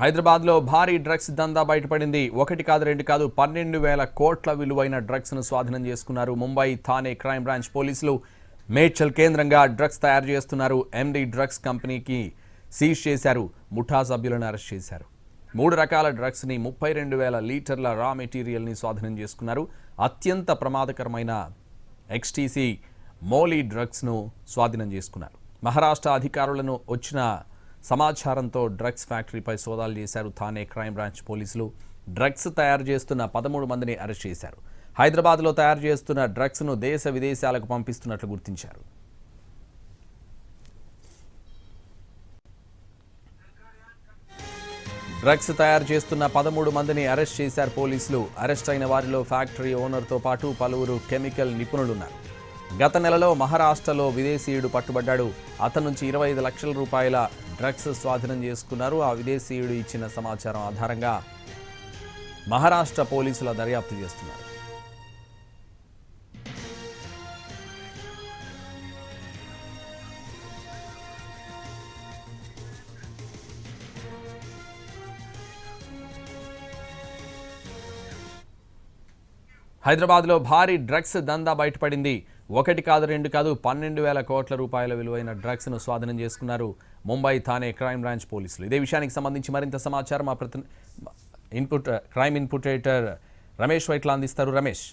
హైదరాబాద్లో భారీ డ్రగ్స్ దందా బయటపడింది. ఒకటి కాదు రెండు కాదు 12,000 కోట్ల విలువైన డ్రగ్స్ను స్వాధీనం చేసుకున్నారు. ముంబై థానే క్రైమ్ బ్రాంచ్ పోలీసులు మేడ్చల్ కేంద్రంగా డ్రగ్స్ తయారు చేస్తున్నారు ఎండి డ్రగ్స్ కంపెనీకి సీజ్ చేశారు. ముఠా సభ్యులను అరెస్ట్ చేశారు. 3 రకాల డ్రగ్స్ని 32,000 లీటర్ల రా మెటీరియల్ని స్వాధీనం చేసుకున్నారు. అత్యంత ప్రమాదకరమైన ఎక్స్టీసీ మోలీ డ్రగ్స్ను స్వాధీనం చేసుకున్నారు. మహారాష్ట్ర అధికారులను వచ్చిన సమాచారంతో డ్రగ్స్ ఫ్యాక్టరీపై సోదాలు చేశారు థానే క్రైమ్ బ్రాంచ్ పోలీసులు. డ్రగ్స్ తయారు చేస్తున్న 13 మందిని అరెస్ట్ చేశారు. హైదరాబాద్లో తయారు చేస్తున్న డ్రగ్స్ను దేశ విదేశాలకు పంపిస్తున్నట్లు గుర్తించారు. డ్రగ్స్ తయారు చేస్తున్న 13 మందిని అరెస్ట్ చేశారు పోలీసులు. అరెస్ట్ అయిన వారిలో ఫ్యాక్టరీ ఓనర్తో పాటు పలువురు కెమికల్ నిపుణులున్నారు. గత నెలలో మహారాష్ట్రలో విదేశీయుడు పట్టుబడ్డాడు. అతని నుంచి 25 లక్షల రూపాయల డ్రగ్స్ స్వాధీనం చేసుకున్నారు. ఆ విదేశీయుడు ఇచ్చిన సమాచారం ఆధారంగా మహారాష్ట్ర పోలీసుల దర్యాప్తు చేస్తున్నారు. హైదరాబాద్లో భారీ డ్రగ్స్ దందా బయటపడింది. ఒకటి కాదు రెండు కాదు 12,000 కోట్ల రూపాయల విలువైన డ్రగ్స్ను స్వాధీనం చేసుకున్నారు ముంబై థానే క్రైమ్ బ్రాంచ్ పోలీసులు. ఇదే విషయానికి సంబంధించి మరింత సమాచారం మా crime input editor Ramesh Vaitla అందిస్తారు. రమేష్,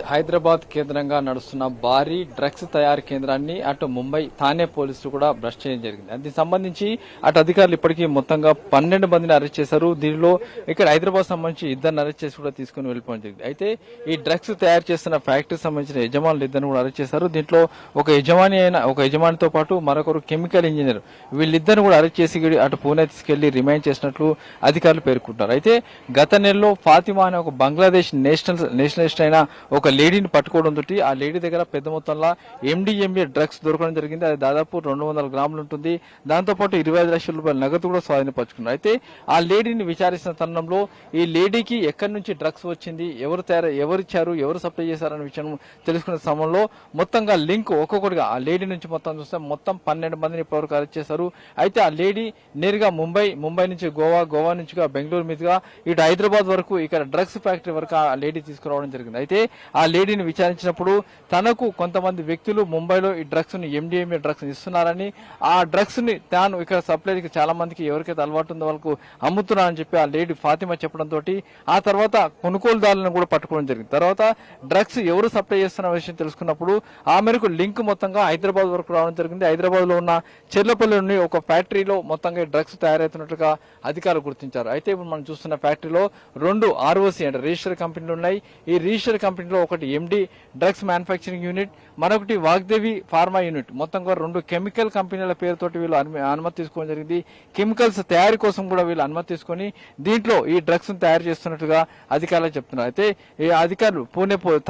హైదరాబాద్ కేంద్రంగా నడుస్తున్న భారీ డ్రగ్స్ తయారీ కేంద్రాన్ని అటు ముంబై థానే పోలీసులు కూడా బ్రష్ చేయడం జరిగింది. దీనికి సంబంధించి అటు అధికారులు ఇప్పటికీ మొత్తంగా 12 మందిని అరెస్ట్ చేశారు. దీనిలో ఇక్కడ హైదరాబాద్ సంబంధించి 2 అరెస్ట్ చేసి కూడా తీసుకుని వెళ్ళిపోవడం జరిగింది. అయితే ఈ డ్రగ్స్ తయారు చేస్తున్న ఫ్యాక్టరీకి సంబంధించిన యజమానులు 2 కూడా అరెస్ట్ చేశారు. దీంట్లో ఒక యజమానితో పాటు మరొకరు కెమికల్ ఇంజనీర్, వీళ్ళిద్దరిని కూడా అరెస్ట్ చేసి అటు పూణే తీసుకెళ్లి రిమైండ్ చేసినట్లు అధికారులు పేర్కొంటారు. అయితే గత నెలలో ఫాతిమా అనే ఒక బంగ్లాదేశ్ నేషనలిస్ట్ అయిన ఒక లేడీని పట్టుకోవడంతో ఆ లేడీ దగ్గర పెద్ద మొత్తంలో ఎండిఎంఏ డ్రగ్స్ దొరకడం జరిగింది. అది దాదాపు 200 గ్రాములు ఉంటుంది. దాంతోపాటు 25 లక్షల రూపాయల నగదు కూడా స్వాధీనపరుచుకున్నారు. అయితే ఆ లేడీని విచారిస్తున్న తరుణంలో ఈ లేడీకి ఎక్కడి నుంచి డ్రగ్స్ వచ్చింది, ఎవరిచ్చారు, ఎవరు సప్లై చేశారనే విషయం తెలుసుకునే సమయంలో మొత్తంగా లింక్ ఒక్కొక్కటిగా ఆ లేడీ నుంచి మొత్తం చూస్తే మొత్తం 12 మందిని ఇప్పటివరకు అరెస్ట్ చేశారు. అయితే ఆ లేడీ నేరుగా ముంబై నుంచి గోవా నుంచి బెంగళూరు మీదుగా ఇటు హైదరాబాద్ వరకు ఇక్కడ డ్రగ్స్ ఫ్యాక్టరీ వరకు ఆ లేడీ తీసుకురావడం జరిగింది. అయితే ఆ లేడీని విచారించినప్పుడు తనకు కొంతమంది వ్యక్తులు ముంబైలో ఈ డ్రగ్స్ ని ఎండిఎంఏ డ్రగ్స్ ఇస్తున్నారని, ఆ డ్రగ్స్ ని తాను ఇక్కడ సప్లైకి చాలా మందికి ఎవరికైతే అలవాటు ఉందో వాళ్ళకు అమ్ముతున్నారని చెప్పి ఆ లేడీ ఫాతిమా చెప్పడంతో ఆ తర్వాత కొనుగోలుదారులను కూడా పట్టుకోవడం జరిగింది. తర్వాత డ్రగ్స్ ఎవరు సప్లై చేస్తున్న విషయం తెలుసుకున్నప్పుడు ఆ మేరకు లింక్ మొత్తంగా హైదరాబాద్ వరకు రావడం జరిగింది. హైదరాబాద్ లో ఉన్న చెర్లపల్లిలోని ఒక ఫ్యాక్టరీలో మొత్తంగా డ్రగ్స్ తయారవుతున్నట్లుగా అధికారులు గుర్తించారు. అయితే ఇప్పుడు మనం చూస్తున్న ఫ్యాక్టరీలో 2 ROC అంటే రిజిస్టర్ కంపెనీలు ఉన్నాయి. ఈ రిజిస్టర్ కంపెనీలో ఒకటి ఎండి డ్రగ్స్ మ్యానుఫ్యాక్చరింగ్ యూనిట్, మరొకటి వాగ్దేవి ఫార్మా యూనిట్, మొత్తంగా 2 కెమికల్ కంపెనీల పేరుతోటి వీళ్ళు అనుమతి తీసుకోవడం జరిగింది. కెమికల్స్ తయారీ కోసం కూడా వీళ్ళు అనుమతి తీసుకుని దీంట్లో ఈ డ్రగ్స్ తయారు చేస్తున్నట్టుగా అధికారులు చెప్తున్నారు. అయితే ఈ అధికారులు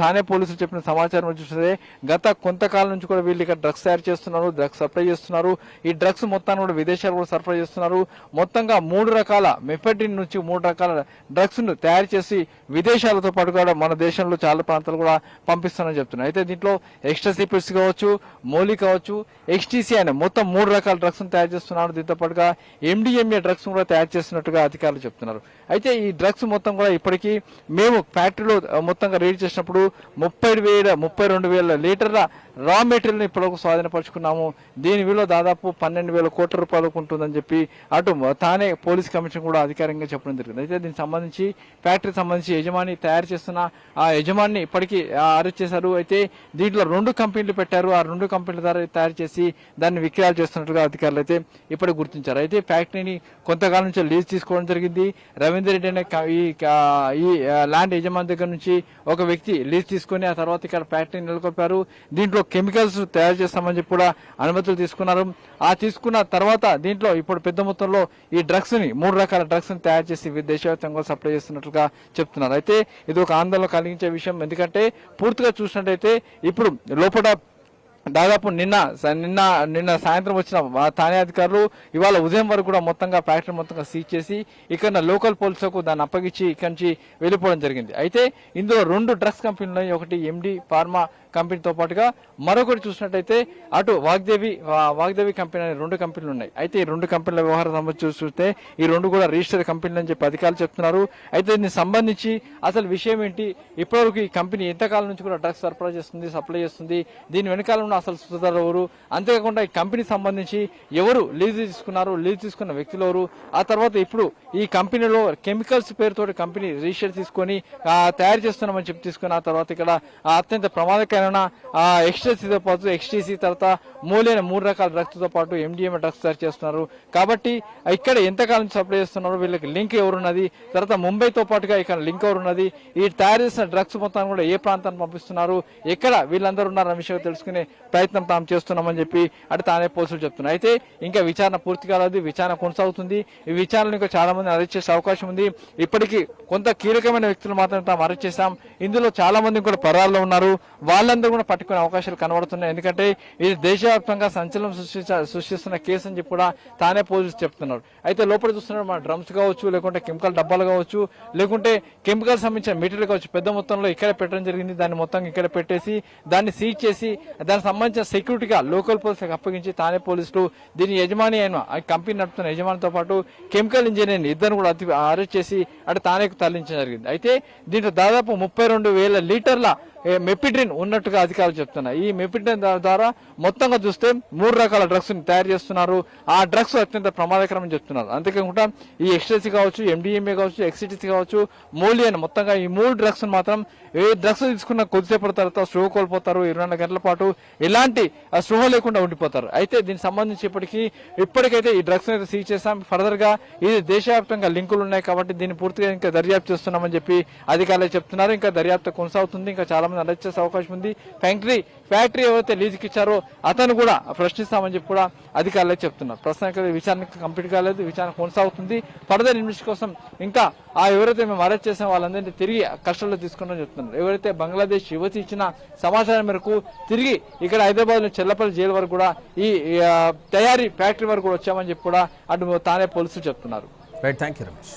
థానే పోలీసులు చెప్పిన సమాచారం చూస్తే గత కొంతకాలం నుంచి కూడా వీళ్ళు ఇక్కడ డ్రగ్స్ తయారు చేస్తున్నారు, డ్రగ్స్ సప్లై చేస్తున్నారు. ఈ డ్రగ్స్ మొత్తాన్ని కూడా విదేశాలు కూడా సరఫరా చేస్తున్నారు. మొత్తంగా 3 రకాల మెఫెడ్రిన్ నుంచి 3 రకాల డ్రగ్స్ ను తయారు చేసి విదేశాలతో పాటు కూడా మన దేశంలో చాలా ప్రాంతాలు కూడా పంపిస్తానని చెప్తున్నారు. అయితే దీంట్లో ఎక్స్ట్రాసిపిడ్స్ కావచ్చు, మోలీ కావచ్చు, ఎక్స్టీసీ అనే మొత్తం 3 రకాల డ్రగ్స్ తయారు చేస్తున్నారు. దీంతో పాటుగా ఎండిఎంఏ డ్రగ్స్ కూడా తయారు చేస్తున్నట్టుగా అధికారులు చెప్తున్నారు. అయితే ఈ డ్రగ్స్ మొత్తం కూడా ఇప్పటికీ మేము ఫ్యాక్టరీలో మొత్తంగా రీడ్ చేసినప్పుడు 32,000 లీటర్ల రా మెటీరియల్ ఇప్పటివరకు స్వాధీనపరుచుకున్నాము. దీని విలువ దాదాపు 12,000 కోట్ల రూపాయలకు ఉంటుందని చెప్పి అటు తానే పోలీస్ కమిషన్ కూడా అధికారికంగా చెప్పడం జరిగింది. అయితే దీనికి సంబంధించి ఫ్యాక్టరీకి సంబంధించి యజమాని తయారు చేస్తున్న ఆ యజమాని ఇప్పటికీ అరెస్ట్ చేశారు. అయితే దీంట్లో 2 కంపెనీలు పెట్టారు. ఆ 2 కంపెనీల ద్వారా తయారు చేసి దాన్ని విక్రయాలు చేస్తున్నట్టుగా అధికారులు అయితే ఇప్పటికి గుర్తించారు. అయితే ఫ్యాక్టరీని కొంతకాలం నుంచి లీజ్ తీసుకోవడం జరిగింది. రవీందర్ రెడ్డి అనే ఈ ల్యాండ్ యజమాని దగ్గర నుంచి ఒక వ్యక్తి లీజ్ తీసుకుని ఆ తర్వాత ఇక్కడ ఫ్యాక్టరీని నెలకొల్పారు. దీంట్లో కెమికల్స్ తయారు చేస్తామని చెప్పి కూడా అనుమతులు తీసుకున్నారు. ఆ తీసుకున్న తర్వాత దీంట్లో ఇప్పుడు పెద్ద మొత్తంలో ఈ డ్రగ్స్ ని 3 రకాల డ్రగ్స్ ని తయారు చేసి దేశవ్యాప్తంగా సప్లై చేస్తున్నట్లుగా చెప్తున్నారు. అయితే ఇది ఒక ఆందోళన కలిగించే విషయం. ఎందుకంటే పూర్తిగా చూసినట్టయితే ఇప్పుడు లోపల దాదాపు నిన్న సాయంత్రం వచ్చిన థానే అధికారులు ఇవాళ ఉదయం వరకు కూడా మొత్తంగా ఫ్యాక్టరీ మొత్తంగా సీజ్ చేసి ఇక్కడ లోకల్ పోలీసులకు దాన్ని అప్పగించి ఇక్కడి నుంచి వెళ్ళిపోవడం జరిగింది. అయితే ఇందులో 2 డ్రగ్స్ కంపెనీలు ఉన్నాయి. ఒకటి ఎండి ఫార్మా కంపెనీతో పాటుగా మరొకటి చూసినట్టయితే అటు వాగ్దేవి కంపెనీ అనే 2 కంపెనీలు ఉన్నాయి. అయితే ఈ 2 కంపెనీల వ్యవహారం సంబంధించి చూస్తే ఈ 2 కూడా రిజిస్టర్డ్ కంపెనీలు అని చెప్పి అధికారులు చెప్తున్నారు. అయితే దీనికి సంబంధించి అసలు విషయం ఏంటి, ఇప్పటివరకు ఈ కంపెనీ ఎంతకాలం నుంచి కూడా డ్రగ్స్ సప్లై చేస్తుంది, దీని వెనకాల ఉన్న అసలు సుధారు ఎవరు, అంతేకాకుండా ఈ కంపెనీ సంబంధించి ఎవరు లీజ్ తీసుకున్నారు, లీజ్ తీసుకున్న వ్యక్తులు ఎవరు, ఆ తర్వాత ఇప్పుడు ఈ కంపెనీలో కెమికల్స్ పేరుతో కంపెనీ రిజిస్టర్ తీసుకొని తయారు చేస్తున్నామని చెప్పి తీసుకుని ఆ తర్వాత ఇక్కడ అత్యంత ప్రమాదకరమైన ఎక్స్టేసీతో పాటు ఎక్స్టీసీ తర్వాత మూలైన 3 రకాల డ్రగ్స్ తో పాటు ఎండిఎంఏ డ్రగ్స్ తయారు చేస్తున్నారు. కాబట్టి ఇక్కడ ఎంతకాలం సప్లై చేస్తున్నారు, వీళ్ళకి లింక్ ఎవరున్నది, తర్వాత ముంబైతో పాటుగా ఇక్కడ లింక్ ఎవరున్నది, ఈ తయారు చేసిన డ్రగ్స్ మొత్తాన్ని కూడా ఏ ప్రాంతాన్ని పంపిస్తున్నారు, ఎక్కడ వీళ్ళందరూ ఉన్నారన్న విషయం తెలుసుకునే ప్రయత్నం తాము చేస్తున్నామని చెప్పి అటు తానే పోలీసులు చెప్తున్నారు. అయితే ఇంకా విచారణ పూర్తి కాలేదు, విచారణ కొనసాగుతుంది. ఈ విచారణలో ఇంకా చాలా మంది అరెస్ట్ చేసే అవకాశం ఉంది. ఇప్పటికీ కొంత కీలకమైన వ్యక్తులు మాత్రం తాము అరెస్ట్ చేశాం, ఇందులో చాలా మంది కూడా పరాల్లో ఉన్నారు, వాళ్ళందరూ కూడా పట్టుకునే అవకాశాలు కనబడుతున్నాయి. ఎందుకంటే ఇది దేశవ్యాప్తంగా సంచలనం సృష్టిస్తున్న కేసు అని చెప్పి కూడా తానే పోలీసులు చెప్తున్నారు. అయితే లోపల చూస్తున్నారు మన డ్రమ్స్ కావచ్చు, లేకుంటే కెమికల్ డబ్బాలు కావచ్చు, లేకుంటే కెమికల్ సంబంధించిన మెటీరియల్ కావచ్చు, పెద్ద మొత్తంలో ఇక్కడ పెట్టడం జరిగింది. దాన్ని మొత్తం ఇక్కడ పెట్టేసి దాన్ని సీజ్ చేసి దానికి సంబంధించిన సెక్యూరిటీగా లోకల్ పోలీసులకు అప్పగించి తానే పోలీసులు దీని యజమాని అయిన కంపెనీ నడుపుతున్న యజమానితో పాటు కెమికల్ ఇంజనీర్ ఇద్దరు కూడా అరెస్ట్ చేసి అటు తానేకు తరలించడం జరిగింది. అయితే దీంట్లో దాదాపు 32,000 లీటర్ల మెపిడ్రిన్ ఉన్నట్టుగా అధికారులు చెప్తున్నారు. ఈ మెపిడ్రిన్ ద్వారా మొత్తంగా చూస్తే 3 రకాల డ్రగ్స్ తయారు చేస్తున్నారు. ఆ డ్రగ్స్ అత్యంత ప్రమాదకరమని చెప్తున్నారు. అంతేకాకుండా ఈ ఎక్స్టేసీ కావచ్చు, ఎండిఎంఏ కావచ్చు, ఎక్సిటీసీ కావచ్చు, మోలియన్ మొత్తంగా ఈ 3 డ్రగ్స్ మాత్రం ఏ డ్రగ్స్ తీసుకున్న కొద్దిసేపటి తర్వాత స్పృహ కోల్పోతారు. 24 గంటల పాటు ఎలాంటి స్పృహ లేకుండా ఉండిపోతారు. అయితే దీనికి సంబంధించి ఇప్పటికైతే ఈ డ్రగ్స్ అయితే సీజ్ చేశాం. ఫర్దర్ గా ఇది దేశవ్యాప్తంగా లింకులు ఉన్నాయి కాబట్టి దీన్ని పూర్తిగా ఇంకా దర్యాప్తు చేస్తున్నామని చెప్పి అధికారులు చెప్తున్నారు. ఇంకా దర్యాప్తు కొనసాగుతుంది. ఇంకా చాలా మంది అరెస్ట్ చేసే అవకాశం ఉంది. ఫ్యాక్టరీ ఎవరైతే లీజుకి ఇచ్చారో అతను కూడా ప్రశ్నిస్తామని చెప్పి కూడా అధికారులు చెప్తున్నారు. ప్రస్తుతానికి విచారణ కంప్లీట్ కాలేదు, విచారణ కొనసాగుతుంది. ఫర్దర్ ఇన్వెస్ట్ కోసం ఇంకా ఎవరైతే మేము అరెస్ట్ చేసిన వాళ్ళందరినీ తిరిగి కస్టడీలో తీసుకున్నామని చెప్తున్నారు. ఎవరైతే బంగ్లాదేశ్ యువతి ఇచ్చిన సమాచారం మేరకు తిరిగి ఇక్కడ హైదరాబాద్ లో చెల్లపల్లి జైలు వరకు కూడా ఈ తయారీ ఫ్యాక్టరీ వరకు కూడా వచ్చామని చెప్పి కూడా అటు తానే పోలీసులు చెప్తున్నారు. Right, thank you Ramesh.